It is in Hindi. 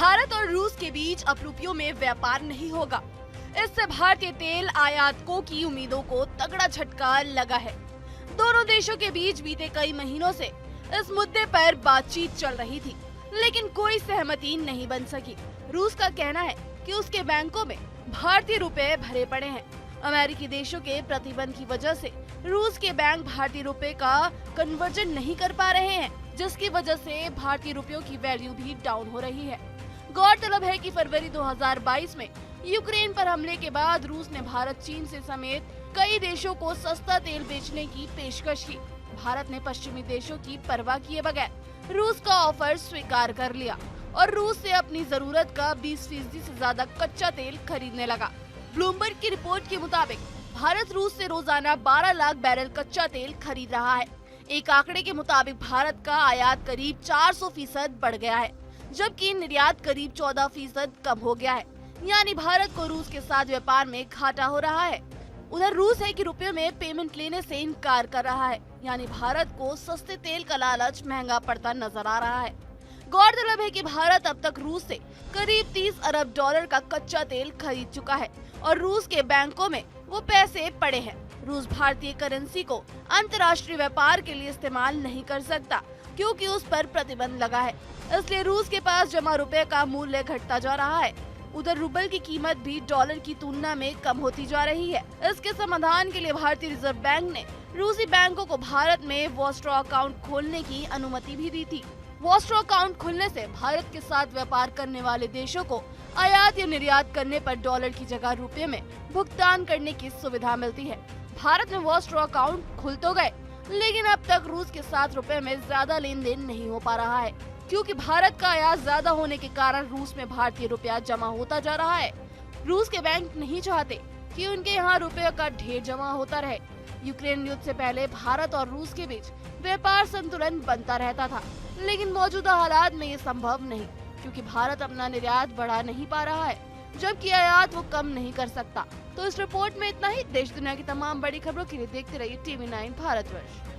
भारत और रूस के बीच अब रुपयों में व्यापार नहीं होगा। इससे भारतीय तेल आयातकों की उम्मीदों को तगड़ा झटका लगा है। दोनों देशों के बीच बीते कई महीनों से इस मुद्दे पर बातचीत चल रही थी, लेकिन कोई सहमति नहीं बन सकी। रूस का कहना है कि उसके बैंकों में भारतीय रुपए भरे पड़े हैं। अमेरिकी देशों के प्रतिबंध की वजह से रूस के बैंक भारतीय रुपए का कन्वर्जन नहीं कर पा रहे हैं, जिसकी वजह से भारतीय रुपयों की वैल्यू भी डाउन हो रही है। गौरतलब है कि फरवरी 2022 में यूक्रेन पर हमले के बाद रूस ने भारत, चीन से समेत कई देशों को सस्ता तेल बेचने की पेशकश की। भारत ने पश्चिमी देशों की परवाह किए बगैर रूस का ऑफर स्वीकार कर लिया और रूस से अपनी जरूरत का 20% से ज्यादा कच्चा तेल खरीदने लगा। ब्लूमबर्ग की रिपोर्ट के मुताबिक भारत रूस से रोजाना 12 लाख बैरल कच्चा तेल खरीद रहा है। एक आंकड़े के मुताबिक भारत का आयात करीब 400% बढ़ गया है, जबकि निर्यात करीब 14% कम हो गया है। यानी भारत को रूस के साथ व्यापार में घाटा हो रहा है। उधर रूस है कि रुपये में पेमेंट लेने से इनकार कर रहा है, यानी भारत को सस्ते तेल का लालच महंगा पड़ता नजर आ रहा है। गौरतलब है कि भारत अब तक रूस से करीब 30 अरब डॉलर का कच्चा तेल खरीद चुका है और रूस के बैंकों में वो पैसे पड़े हैं। रूस भारतीय करेंसी को अंतर्राष्ट्रीय व्यापार के लिए इस्तेमाल नहीं कर सकता, क्योंकि उस पर प्रतिबंध लगा है। इसलिए रूस के पास जमा रुपए का मूल्य घटता जा रहा है। उधर रूबल की कीमत भी डॉलर की तुलना में कम होती जा रही है। इसके समाधान के लिए भारतीय रिजर्व बैंक ने रूसी बैंकों को भारत में वॉस्ट्रो अकाउंट खोलने की अनुमति भी दी थी। वॉस्ट्रो अकाउंट खुलने से भारत के साथ व्यापार करने वाले देशों को आयात या निर्यात करने पर डॉलर की जगह रुपये में भुगतान करने की सुविधा मिलती है। भारत में वॉस्ट्रो अकाउंट खुल तो गए, लेकिन अब तक रूस के साथ रुपए में ज्यादा लेन देन नहीं हो पा रहा है, क्योंकि भारत का आयात ज्यादा होने के कारण रूस में भारतीय रुपया जमा होता जा रहा है। रूस के बैंक नहीं चाहते कि उनके यहाँ रुपये का ढेर जमा होता रहे। यूक्रेन युद्ध से पहले भारत और रूस के बीच व्यापार संतुलन बनता रहता था, लेकिन मौजूदा हालात में ये संभव नहीं, क्योंकि भारत अपना निर्यात बढ़ा नहीं पा रहा है, जबकि आयात वो कम नहीं कर सकता। तो इस रिपोर्ट में इतना ही। देश दुनिया की तमाम बड़ी खबरों के लिए देखते रहिए TV9 भारतवर्ष।